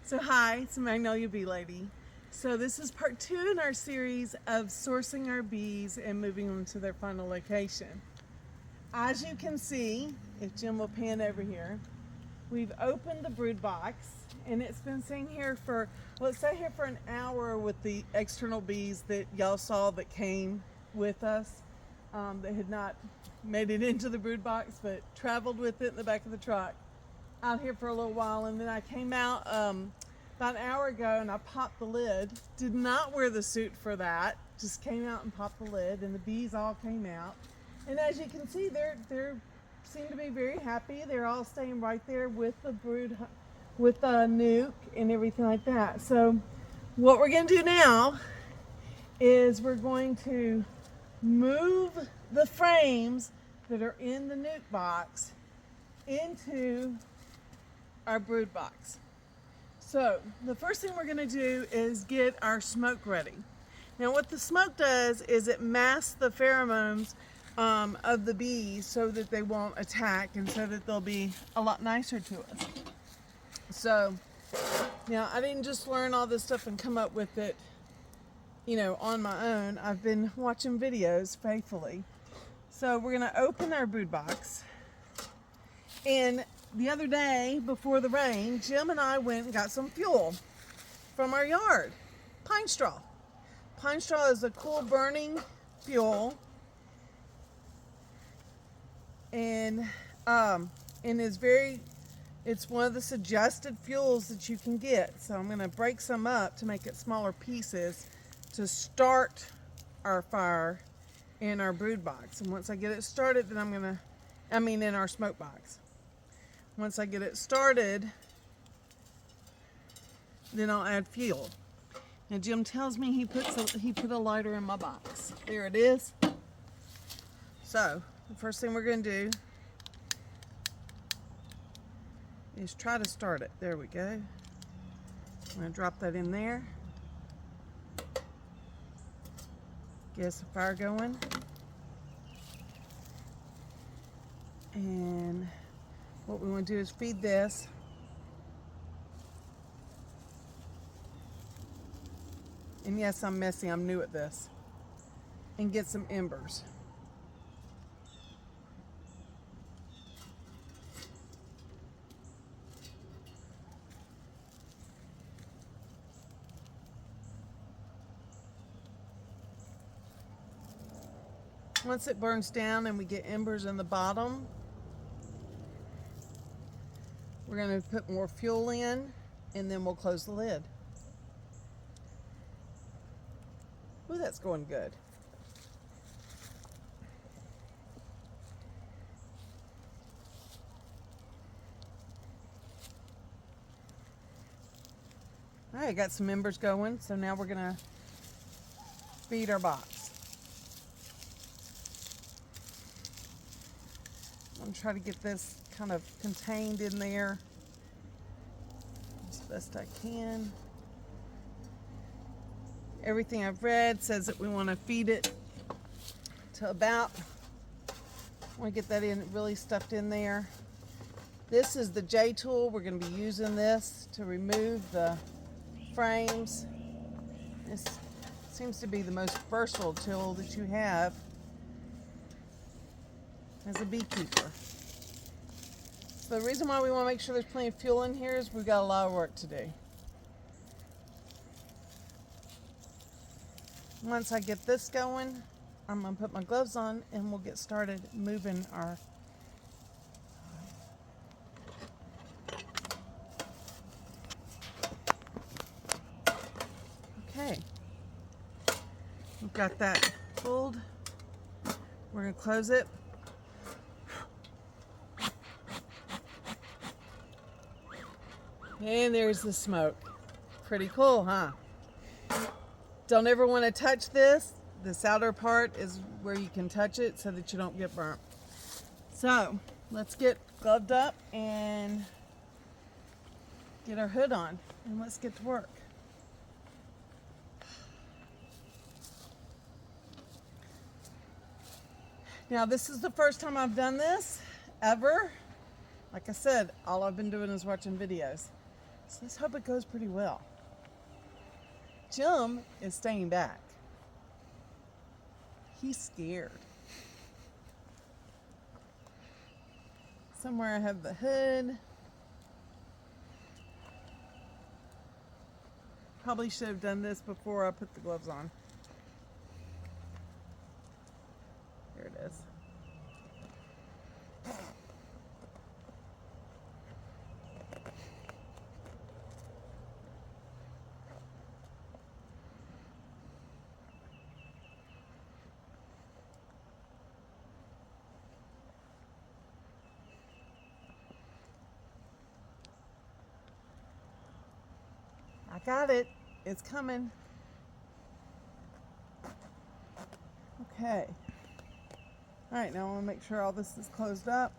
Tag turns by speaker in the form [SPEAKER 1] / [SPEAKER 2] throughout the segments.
[SPEAKER 1] So hi, it's Magnolia Bee Lady. So this is part 2 in our series of sourcing our bees and moving them to their final location. As you can see, if Jim will pan over here, we've opened the brood box and it's been sitting here for, well, it's sat here for an hour with the external bees that y'all saw that came with us. They had not made it into the brood box but traveled with it in the back of the truck out here for a little while, and then I came out about an hour ago and I popped the lid. Did not wear the suit for that, just came out and popped the lid, and the bees all came out. And as you can see, they're seem to be very happy. They're all staying right there with the brood, with the nuke and everything like that. So what we're going to do now is we're going to move the frames that are in the nuke box into our brood box. So the first thing we're going to do is get our smoke ready. Now what the smoke does is it masks the pheromones of the bees so that they won't attack and so that they'll be a lot nicer to us. So now I didn't just learn all this stuff and come up with it, you know, on my own. I've been watching videos faithfully. So we're going to open our brood box, and the other day before the rain, Jim and I went and got some fuel from our yard. Pine straw. Pine straw is a cool burning fuel, and it's one of the suggested fuels that you can get. So I'm going to break some up to make it smaller pieces to start our fire in our brood box. And once I get it started, then in our smoke box. Once I get it started, then I'll add fuel. Now Jim tells me he put a lighter in my box. There it is. So the first thing we're going to do is try to start it. There we go. I'm going to drop that in there. Get us a fire going. And what we want to do is feed this. And yes, I'm messy, I'm new at this. And get some embers. Once it burns down and we get embers in the bottom, we're going to put more fuel in, and then we'll close the lid. Ooh, that's going good. All right, got some embers going, so now we're going to feed our box. I'm going to try to get this kind of contained in there as best I can. Everything I've read says that we want to feed it to about, I want to get that in really stuffed in there. This is the J tool. We're going to be using this to remove the frames. This seems to be the most versatile tool that you have as a beekeeper. So the reason why we want to make sure there's plenty of fuel in here is we've got a lot of work to do. Once I get this going, I'm going to put my gloves on and we'll get started moving our okay. We've got that pulled. We're going to close it. And there's the smoke. Pretty cool, huh? Don't ever want to touch this. This outer part is where you can touch it so that you don't get burnt. So let's get gloved up and get our hood on, and let's get to work. Now this is the first time I've done this ever. Like I said, all I've been doing is watching videos. So let's hope it goes pretty well. Jim is staying back. He's scared. Somewhere I have the hood. Probably should have done this before I put the gloves on. Here it is. I got it. It's coming. Okay. All right, now I want to make sure all this is closed up.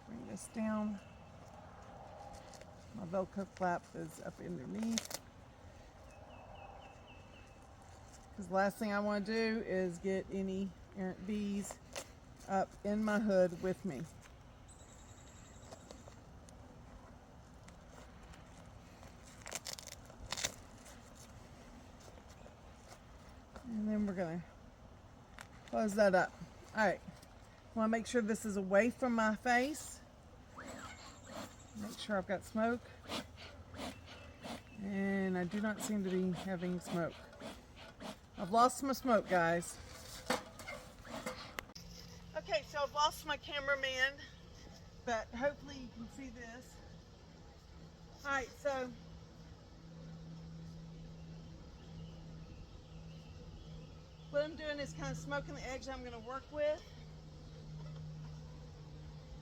[SPEAKER 1] Bring this down. My Velcro flap is up underneath. Because the last thing I want to do is get any errant bees up in my hood with me. And then we're going to close that up. All right. I want to make sure this is away from my face. Make sure I've got smoke. And I do not seem to be having smoke. I've lost my smoke, guys. Okay, so I've lost my cameraman, but hopefully you can see this. All right, so what I'm doing is kind of smoking the eggs I'm going to work with.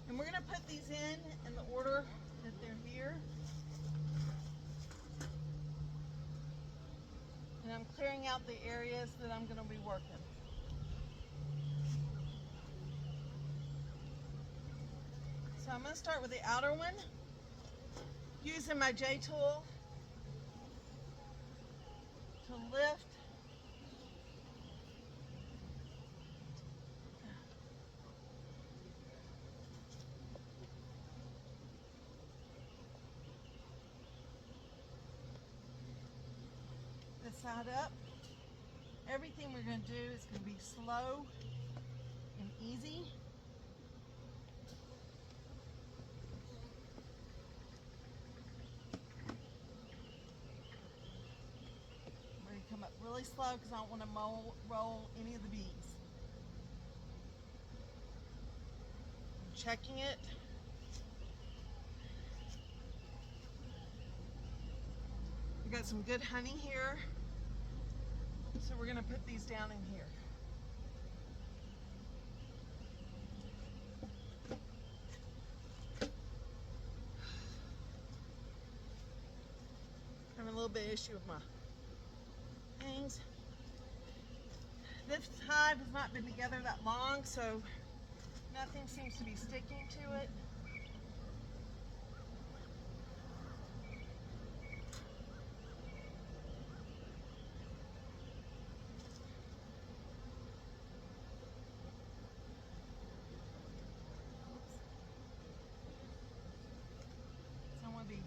[SPEAKER 1] And we're going to put these in the order that they're here. And I'm clearing out the areas that I'm going to be working. So I'm going to start with the outer one, using my J-tool to lift the side up. Everything we're going to do is going to be slow and easy. We're going to come up really slow because I don't want to roll any of the beads. I'm checking it. We got some good honey here. So we're going to put these down in here. Having a little bit of issue with my things. This hive has not been together that long, so nothing seems to be sticking to it. So I'm going to be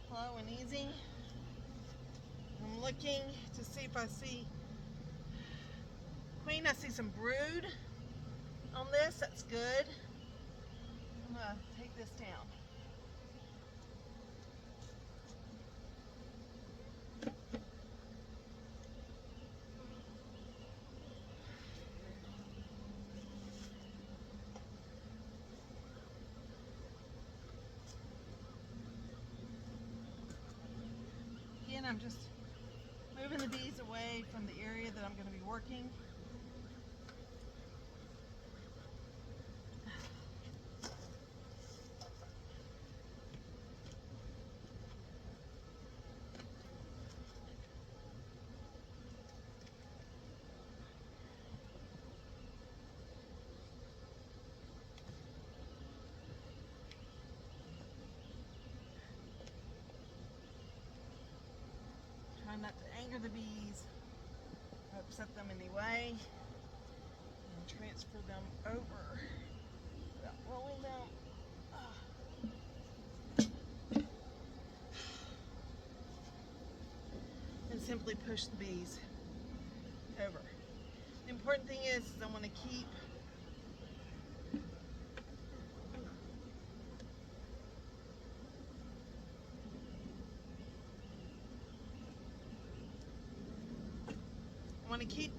[SPEAKER 1] slow and easy. I'm looking to see if I see queen. I see some brood on this. That's good. I'm going to take this down. Again, I'm just moving the bees away from the area that I'm going to be working. Trying not to anger the bees, upset them anyway, and transfer them over without rolling them. simply push the bees over. The important thing is I want to keep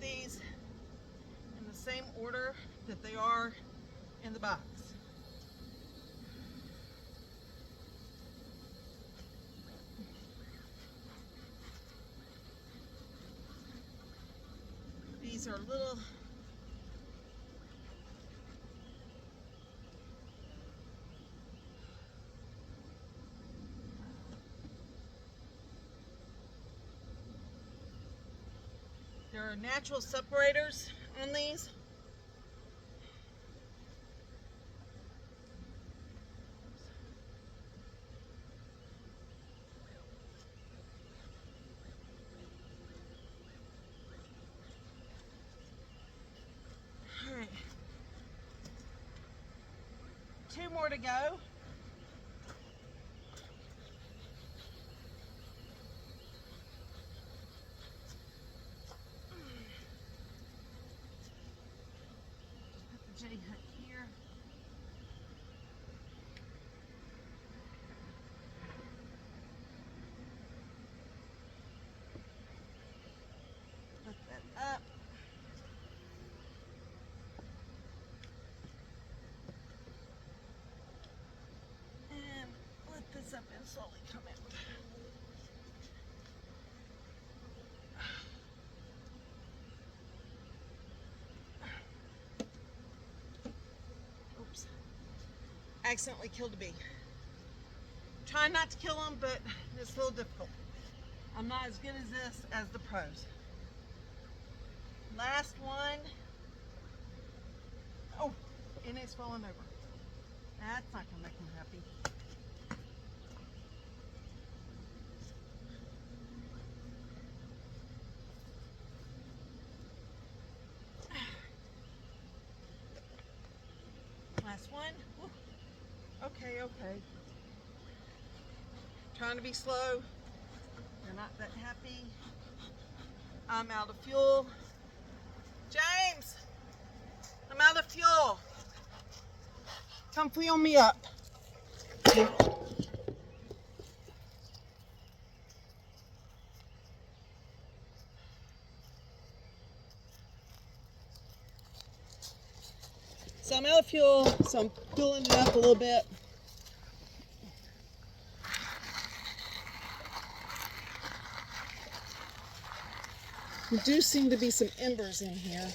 [SPEAKER 1] these in the same order that they are in the box. These are little there are natural separators on these. All right. 2 more to go. Put the J-hook here. Put that up. And lift this up and slowly come out. Oops. Accidentally killed a bee. Trying not to kill them, but it's a little difficult. I'm not as good as this as the pros. Last one. Oh, and it's falling over. That's not gonna make them happy. Last one. Woo. Okay. Trying to be slow. They're not that happy. I'm out of fuel. James, I'm out of fuel. Come fuel me up. So I'm out of fuel, so I'm fueling it up a little bit. There do seem to be some embers in here.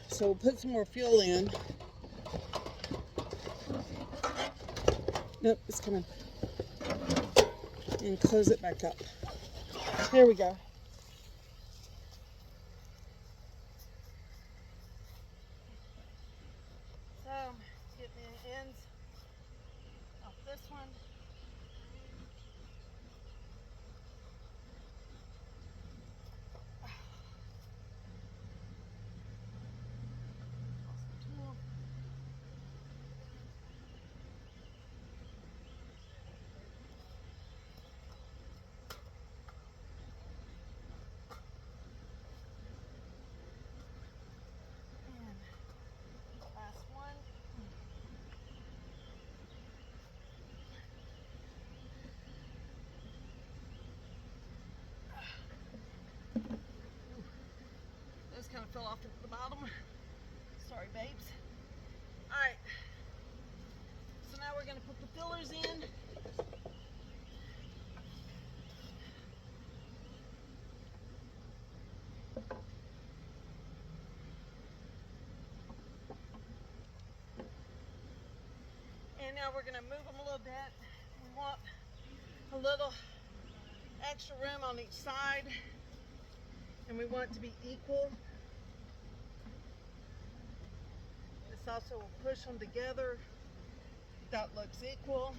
[SPEAKER 1] So we'll put some more fuel in. Nope, it's coming. And close it back up. There we go. So, get the ends off this one. Kind of fell off at the bottom. Sorry, babes. All right. So now we're going to put the fillers in. And now we're going to move them a little bit. We want a little extra room on each side, and we want it to be equal. Also will push them together. That looks equal.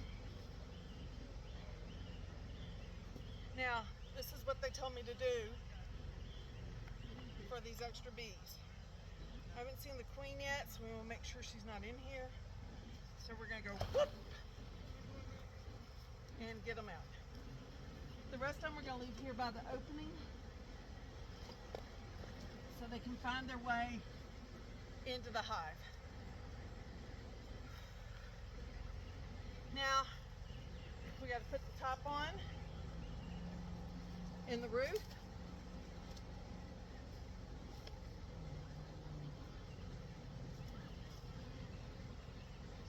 [SPEAKER 1] Now, this is what they told me to do for these extra bees. I haven't seen the queen yet, so we will make sure she's not in here. So we're gonna go whoop and get them out. The rest of them we're going to leave here by the opening so they can find their way into the hive. Now, we got to put the top on in the roof.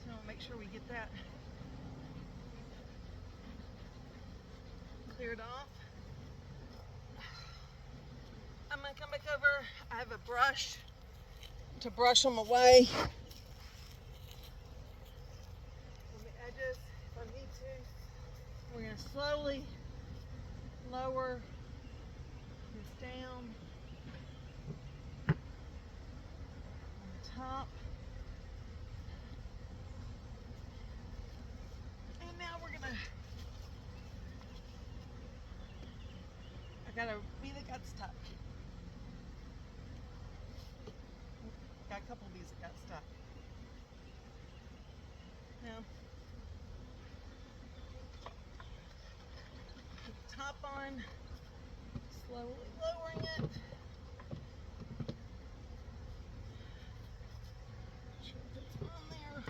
[SPEAKER 1] So we'll make sure we get that cleared off. I'm going to come back over. I have a brush to brush them away from the edges if I need to. We're going to slowly lower this down on the top. And now we're going to, I got a bee that got stuck. Got a couple of bees that got stuck. Now, put the top on, slowly lowering it. Make sure it's on there.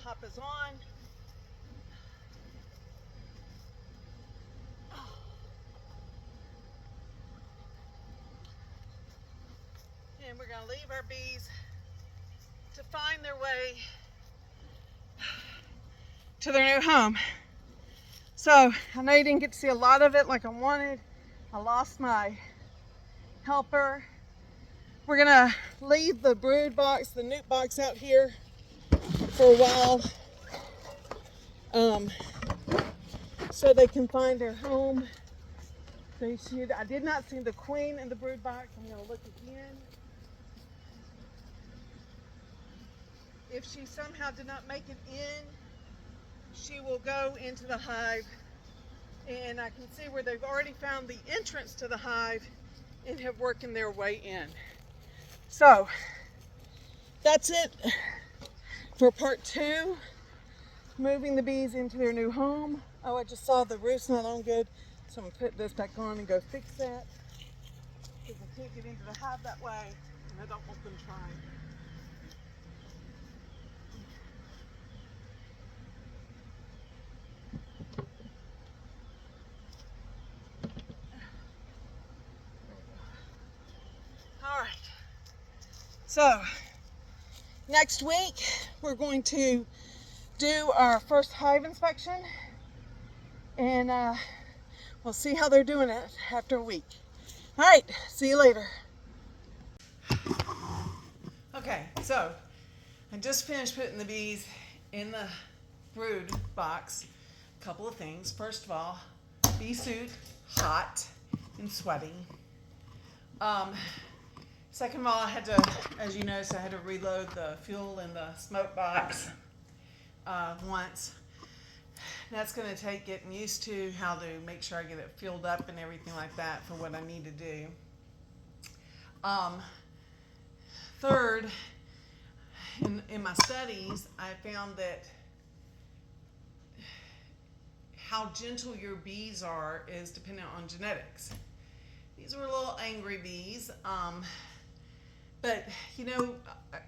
[SPEAKER 1] Top is on. And we're going to leave our bees to find their way to their new home. So I know you didn't get to see a lot of it like I wanted. I lost my helper. We're going to leave the brood box, the newt box out here for a while so they can find their home. They should. I did not see the queen in the brood box. I'm going to look again. If she somehow did not make it in, she will go into the hive, and I can see where they've already found the entrance to the hive and have working their way in. So that's it for part 2, moving the bees into their new home. Oh, I just saw the roof's not on good, so I'm going to put this back on and go fix that, because I can't get into the hive that way, and I don't want them trying. All right, so next week we're going to do our first hive inspection, and we'll see how they're doing it after a week. All right, see you later. Okay, so I just finished putting the bees in the brood box. A couple of things. First of all, bee suit, hot and sweaty. Second of all, I had to, as you noticed, I had to reload the fuel in the smoke box once. That's going to take getting used to how to make sure I get it filled up and everything like that for what I need to do. Third, in my studies, I found that how gentle your bees are is dependent on genetics. These were little angry bees. But, you know,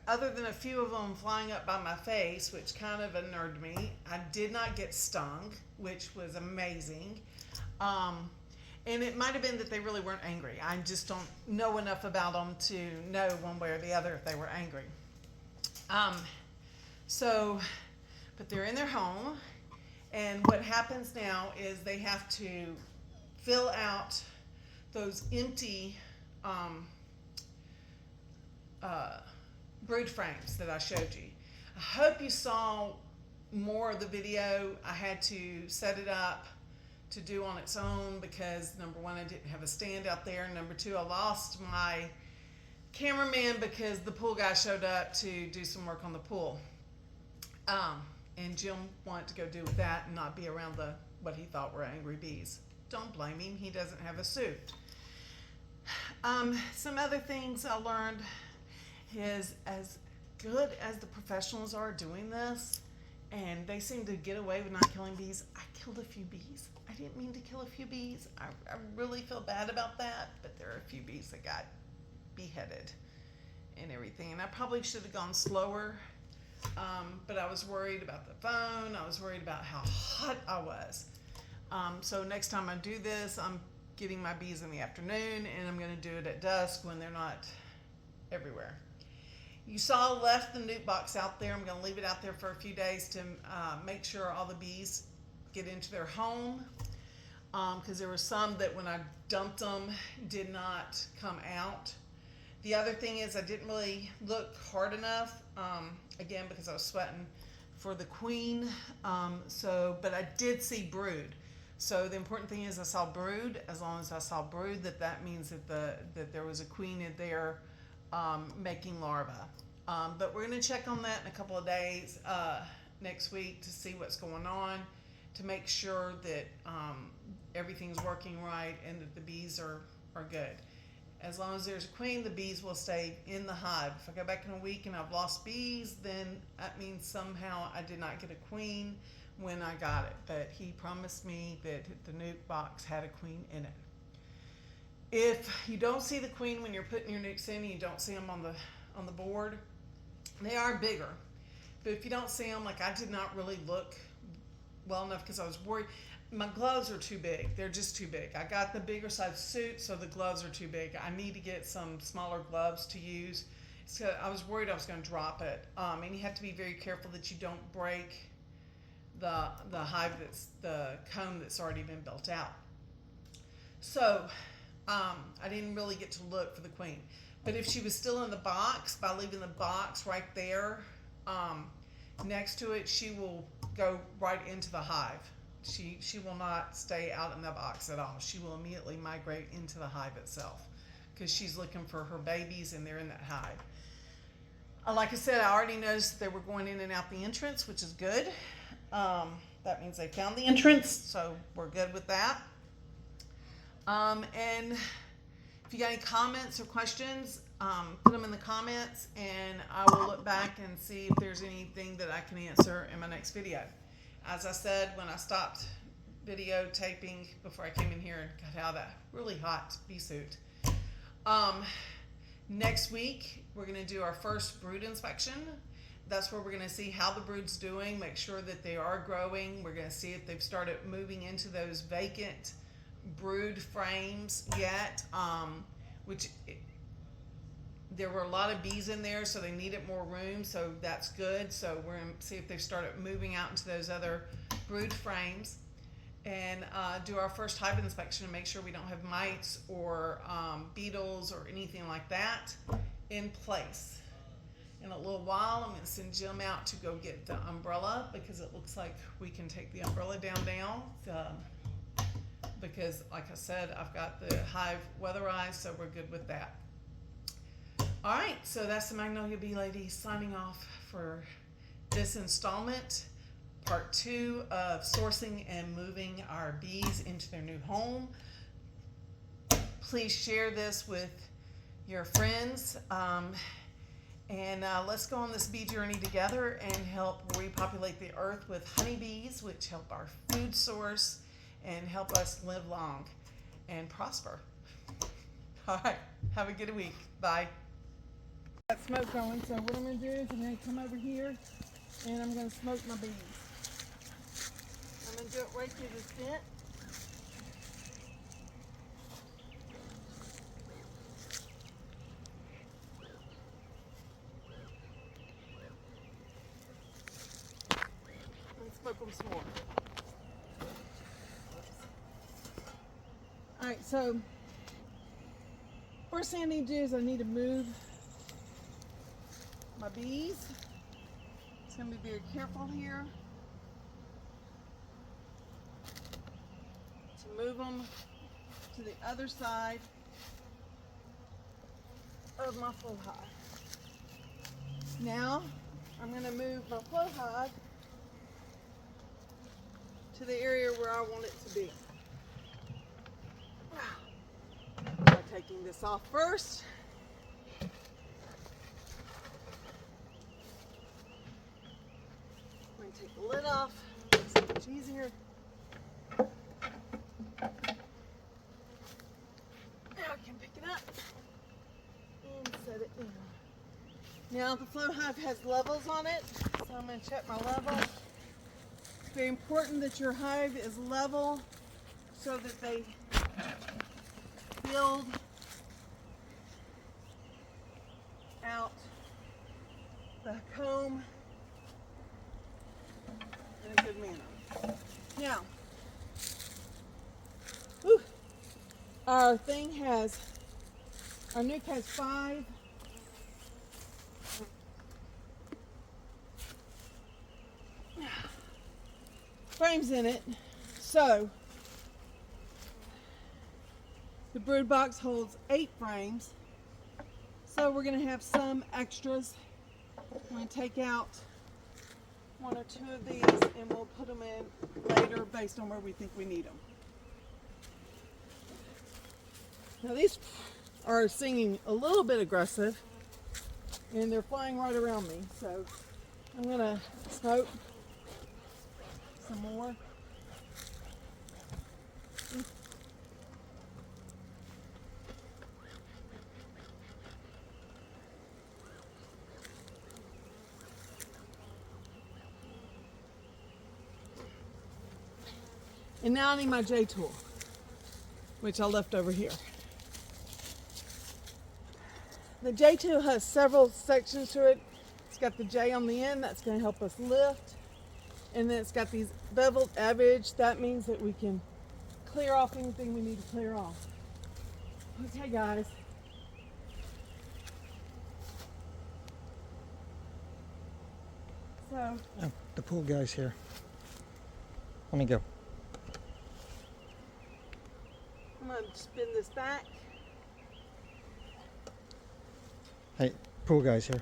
[SPEAKER 1] other than a few of them flying up by my face, which kind of unnerved me, I did not get stung, which was amazing. And it might have been that they really weren't angry. I just don't know enough about them to know one way or the other if they were angry. But they're in their home, and what happens now is they have to fill out those empty brood frames that I showed you. I hope you saw more of the video. I had to set it up to do on its own because number one, I didn't have a stand out there, and number two, I lost my cameraman because the pool guy showed up to do some work on the pool. And Jim wanted to go do with that and not be around what he thought were angry bees. Don't blame him, he doesn't have a suit. Some other things I learned is as good as the professionals are doing this, and they seem to get away with not killing bees, I killed a few bees. I didn't mean to kill a few bees. I really feel bad about that, but there are a few bees that got beheaded and everything. And I probably should have gone slower, but I was worried about the phone. I was worried about how hot I was. So next time I do this, I'm getting my bees in the afternoon, and I'm going to do it at dusk when they're not everywhere. You saw I left the nuke box out there. I'm going to leave it out there for a few days to make sure all the bees get into their home, because there were some that when I dumped them did not come out. The other thing is I didn't really look hard enough, again, because I was sweating for the queen, but I did see brood. So the important thing is I saw brood. As long as I saw brood, that means that there was a queen in there making larvae. But we're going to check on that in a couple of days next week to see what's going on, to make sure that everything's working right and that the bees are good. As long as there's a queen, the bees will stay in the hive. If I go back in a week and I've lost bees, then that means somehow I did not get a queen when I got it. But he promised me that the nuke box had a queen in it. If you don't see the queen when you're putting your nukes in and you don't see them on the board, they are bigger. But if you don't see them, like I did not really look well enough because I was worried. My gloves are too big. They're just too big. I got the bigger size suit, so the gloves are too big. I need to get some smaller gloves to use. So I was worried I was going to drop it. And you have to be very careful that you don't break the hive the comb that's already been built out. So I didn't really get to look for the queen. But if she was still in the box, by leaving the box right there next to it, she will go right into the hive. She will not stay out in the box at all. She will immediately migrate into the hive itself because she's looking for her babies and they're in that hive. Like I said, I already noticed they were going in and out the entrance, which is good. That means they found the entrance, so we're good with that. And if you got any comments or questions, put them in the comments and I will look back and see if there's anything that I can answer in my next video. As I said, when I stopped videotaping before I came in here and got out of that really hot bee suit. Next week, we're going to do our first brood inspection. That's where we're going to see how the brood's doing, make sure that they are growing. We're going to see if they've started moving into those vacant brood frames yet, there were a lot of bees in there, so they needed more room, so that's good. So we're going to see if they've started moving out into those other brood frames and do our first hive inspection and make sure we don't have mites or beetles or anything like that in place. In a little while, I'm going to send Jim out to go get the umbrella because it looks like we can take the umbrella down now. Because, like I said, I've got the hive weatherized, so we're good with that. All right, so that's the Magnolia Bee Lady signing off for this installment, part 2 of sourcing and moving our bees into their new home. Please share this with your friends, and let's go on this bee journey together and help repopulate the earth with honeybees, which help our food source and help us live long and prosper. All right, have a good week. Bye. Got smoke going, so what I'm going to do is I'm going to come over here and I'm going to smoke my bees. I'm going to do it right through this vent. And smoke them some more. Alright, so first thing I need to do is I need to move my bees. It's going to be very careful here to move them to the other side of my flow hive. Now I'm going to move my flow hive to the area where I want it to be. By taking this off first. easier. Now I can pick it up and set it down. Now the Flow Hive has levels on it, so I'm going to check my level. It's very important that your hive is level so that they build out the comb in a good manner. Now, our nuke has 5 frames in it, so the brood box holds 8 frames. So we're going to have some extras. I'm going to take out 1 or 2 of these and we'll put them in later based on where we think we need them. Now these are singing a little bit aggressive and they're flying right around me. So I'm going to smoke some more. And now I need my J tool, which I left over here. The J tool has several sections to it. It's got the J on the end, that's going to help us lift. And then it's got these beveled edge. That means that we can clear off anything we need to clear off. Okay, guys. So,
[SPEAKER 2] oh, the pool guy's here. Let me go.
[SPEAKER 1] I'm going to spin this back.
[SPEAKER 2] Hey, pool guy's here.